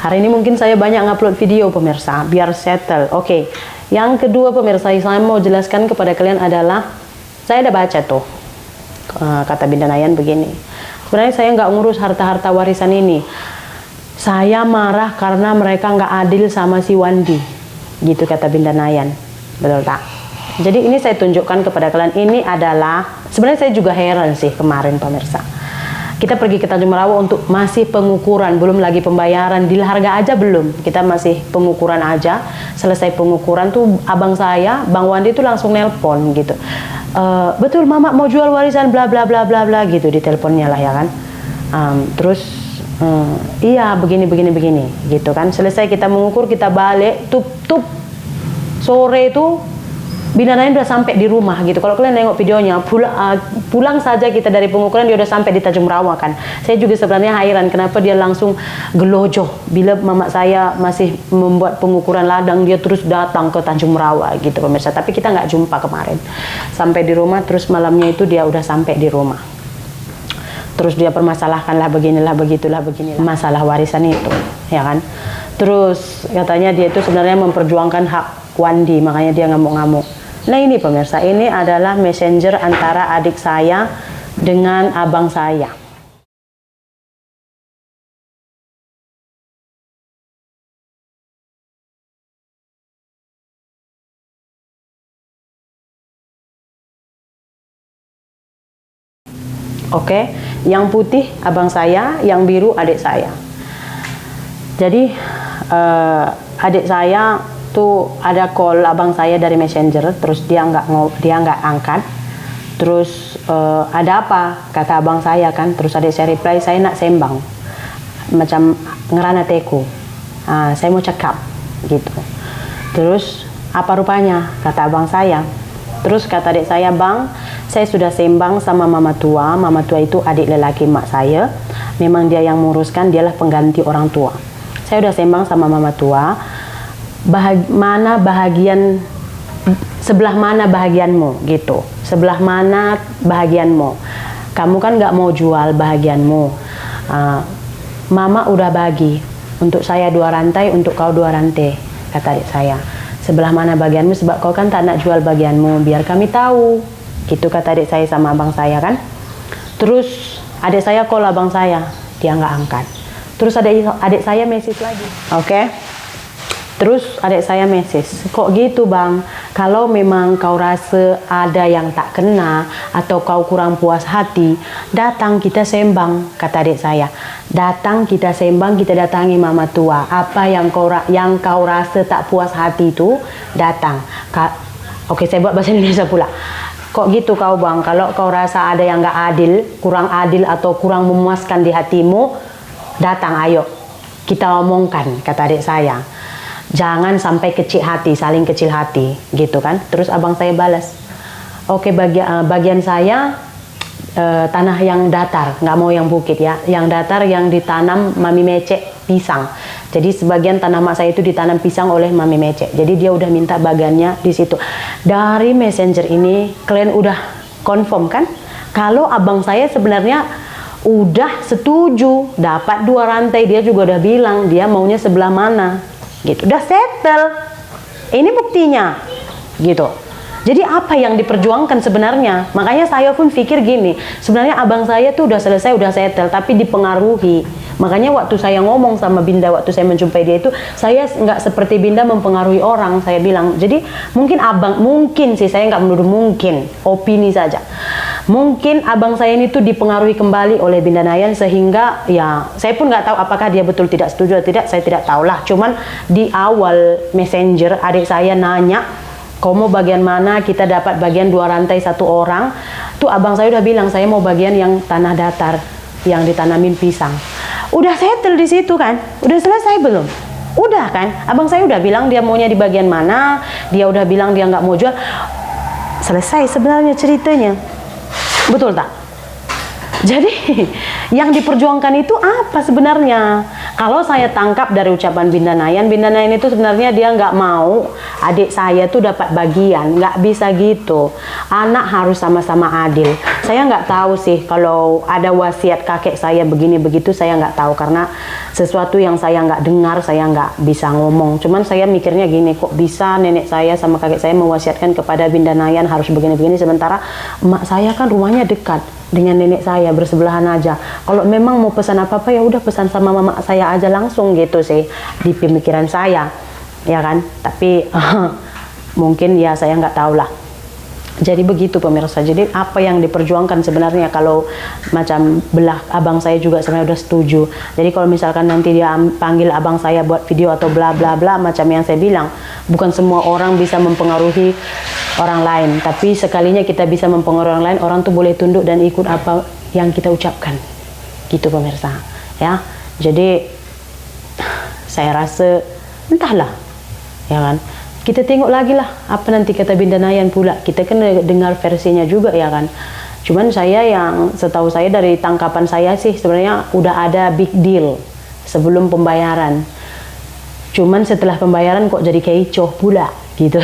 Hari ini mungkin saya banyak ngupload video pemirsa, biar settle. Oke. Yang kedua pemirsa, saya mau jelaskan kepada kalian adalah, saya udah baca tuh, kata Binda Nayan begini. Sebenarnya saya nggak ngurus harta-harta warisan ini. Saya marah karena mereka nggak adil sama si Wandi. Gitu kata Binda Nayan. Betul tak? Jadi ini saya tunjukkan kepada kalian, ini adalah, sebenarnya saya juga heran sih kemarin pemirsa. Kita pergi ke Tanjung Merawa untuk masih pengukuran, belum lagi pembayaran, deal harga aja belum. Kita masih pengukuran aja. Selesai pengukuran tuh abang saya, Bang Wandi tuh langsung nelpon gitu. Betul mama mau jual warisan bla bla bla bla bla gitu di teleponnya lah ya kan. Terus iya begini gitu kan. Selesai kita mengukur, kita balik, tup sore itu Binda Nayan udah sampai di rumah gitu. Kalau kalian nengok videonya, pulang saja kita dari pengukuran dia udah sampai di Tanjung Merawa kan. Saya juga sebenarnya heran kenapa dia langsung gelojoh bila mama saya masih membuat pengukuran ladang, dia terus datang ke Tanjung Merawa gitu pemirsa. Tapi kita nggak jumpa kemarin. Sampai di rumah, terus malamnya itu dia udah sampai di rumah. Terus dia permasalahkan lah beginilah begitulah masalah warisan itu, ya kan. Terus katanya dia itu sebenarnya memperjuangkan hak Wandi, makanya dia ngamuk-ngamuk. Nah ini pemirsa, ini adalah messenger antara adik saya dengan abang saya. Oke, yang putih abang saya, yang biru adik saya. Jadi adik saya tuh ada call abang saya dari messenger, terus dia nggak angkat. Terus ada apa kata abang saya kan, terus adik saya reply, saya nak sembang macam ngerana teku, saya mau cakap gitu. Terus apa rupanya kata abang saya. Terus kata adik saya, bang saya sudah sembang sama mama tua itu adik lelaki mak saya, memang dia yang menguruskan, dialah pengganti orang tua. Saya udah sembang sama mama tua, sebelah mana bahagianmu gitu, sebelah mana bahagianmu, kamu kan nggak mau jual bahagianmu. Mama udah bagi, untuk saya 2 rantai, untuk kau 2 rantai, kata adik saya. Sebelah mana bagianmu, sebab kau kan tak nak jual bagianmu, biar kami tahu gitu, kata adik saya sama abang saya kan. Terus adik saya call abang saya, dia nggak angkat. Terus adik saya message lagi. Oke. Terus adik saya message, kok gitu bang, kalau memang kau rasa ada yang tak kena atau kau kurang puas hati, datang kita sembang, kata adik saya. Datang kita sembang, kita datangi mama tua. Apa yang kau rasa tak puas hati itu, datang. Oke, saya buat bahasa Indonesia pula. Kok gitu kau bang, kalau kau rasa ada yang gak adil, kurang adil atau kurang memuaskan di hatimu, datang ayo, kita omongkan, kata adik saya. Jangan sampai kecil hati, saling kecil hati, gitu kan. Terus abang saya balas, oke, bagian saya tanah yang datar, nggak mau yang bukit ya, yang datar yang ditanam Mami Mecek pisang. Jadi sebagian tanah mak saya itu ditanam pisang oleh Mami Mecek. Jadi dia udah minta bagiannya di situ. Dari messenger ini kalian udah confirm kan? Kalau abang saya sebenarnya udah setuju dapat 2 rantai, dia juga udah bilang dia maunya sebelah mana. Gitu, udah settle. Ini buktinya gitu. Jadi apa yang diperjuangkan sebenarnya? Makanya saya pun pikir gini, sebenarnya abang saya tuh udah selesai, udah settle, tapi dipengaruhi. Makanya waktu saya ngomong sama Binda, waktu saya menjumpai dia itu, saya nggak seperti Binda mempengaruhi orang, saya bilang. Jadi mungkin sih, saya nggak menuduh, mungkin opini saja. Mungkin abang saya ini tuh dipengaruhi kembali oleh Binda Nayan, sehingga ya saya pun nggak tahu apakah dia betul tidak setuju atau tidak, saya tidak tahu lah. Cuman di awal messenger adik saya nanya, kamu bagian mana, kita dapat bagian 2 rantai 1 orang. Tuh abang saya udah bilang, saya mau bagian yang tanah datar, yang ditanamin pisang. Udah settle di situ kan? Udah selesai belum? Udah kan? Abang saya udah bilang dia maunya di bagian mana, dia udah bilang dia nggak mau jual. Selesai sebenarnya ceritanya. Betul tak? Jadi yang diperjuangkan itu apa sebenarnya? Kalau saya tangkap dari ucapan Binda Nayan itu sebenarnya dia nggak mau adik saya tuh dapat bagian, nggak bisa gitu. Anak harus sama-sama adil. Saya nggak tahu sih kalau ada wasiat kakek saya begini begitu, saya nggak tahu karena sesuatu yang saya nggak dengar, saya nggak bisa ngomong. Cuman saya mikirnya gini, kok bisa nenek saya sama kakek saya mewasiatkan kepada Binda Nayan harus begini-begini, sementara emak saya kan rumahnya dekat dengan nenek saya, bersebelahan aja. Kalau memang mau pesan apa-apa ya udah pesan sama mama saya aja langsung gitu sih di pemikiran saya, ya kan. Tapi mungkin ya saya nggak tahu lah. Jadi begitu pemirsa. Jadi apa yang diperjuangkan sebenarnya, kalau macam belah abang saya juga sebenarnya udah setuju. Jadi kalau misalkan nanti dia panggil abang saya buat video atau bla bla bla, macam yang saya bilang, bukan semua orang bisa mempengaruhi orang lain, tapi sekalinya kita bisa mempengaruhi orang lain, orang tuh boleh tunduk dan ikut apa yang kita ucapkan, gitu pemirsa ya. Jadi saya rasa entahlah, ya kan, kita tengok lagi lah apa nanti kata Binda Nayan pula, kita kan dengar versinya juga, ya kan. Cuman saya yang setahu saya dari tangkapan saya sih sebenarnya udah ada big deal sebelum pembayaran, cuman setelah pembayaran kok jadi kecoh pula gitu.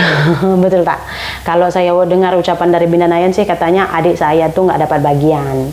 Betul tak? Kalau saya dengar ucapan dari Binda Nayan sih katanya adik saya tuh nggak dapat bagian,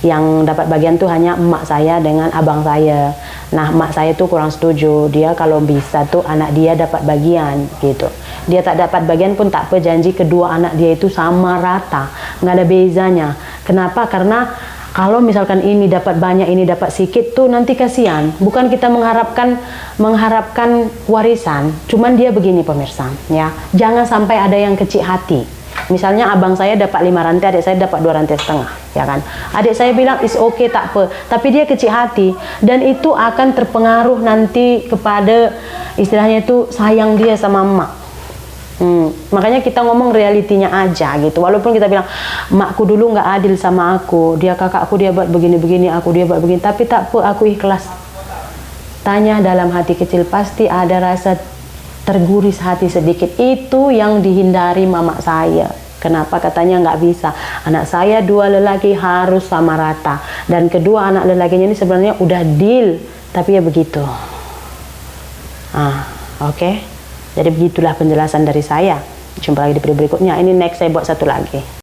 yang dapat bagian tuh hanya emak saya dengan abang saya. Nah emak saya tuh kurang setuju, dia kalau bisa tuh anak dia dapat bagian gitu. Dia tak dapat bagian pun tak apa, janji kedua anak dia itu sama rata, nggak ada bezanya. Kenapa? Karena kalau misalkan ini dapat banyak, ini dapat sedikit tuh nanti kasihan. Bukan kita mengharapkan warisan, cuman dia begini pemirsa ya, jangan sampai ada yang kecil hati. Misalnya abang saya dapat 5 rantai, adik saya dapat 2,5 rantai, ya kan. Adik saya bilang is okay tak apa, tapi dia kecil hati dan itu akan terpengaruh nanti kepada istilahnya itu sayang dia sama emak. Makanya kita ngomong realitinya aja gitu. Walaupun kita bilang makku dulu nggak adil sama aku, dia kakakku dia buat begini-begini, aku dia buat begini, tapi tak apa, aku ikhlas. Tanya dalam hati kecil pasti ada rasa terguris hati sedikit. Itu yang dihindari mama saya. Kenapa katanya nggak bisa? Anak saya 2 lelaki harus sama rata, dan kedua anak lelakinya ini sebenarnya udah deal, tapi ya begitu. Oke. Jadi begitulah penjelasan dari saya. Jumpa lagi di video berikutnya. Ini next saya buat satu lagi.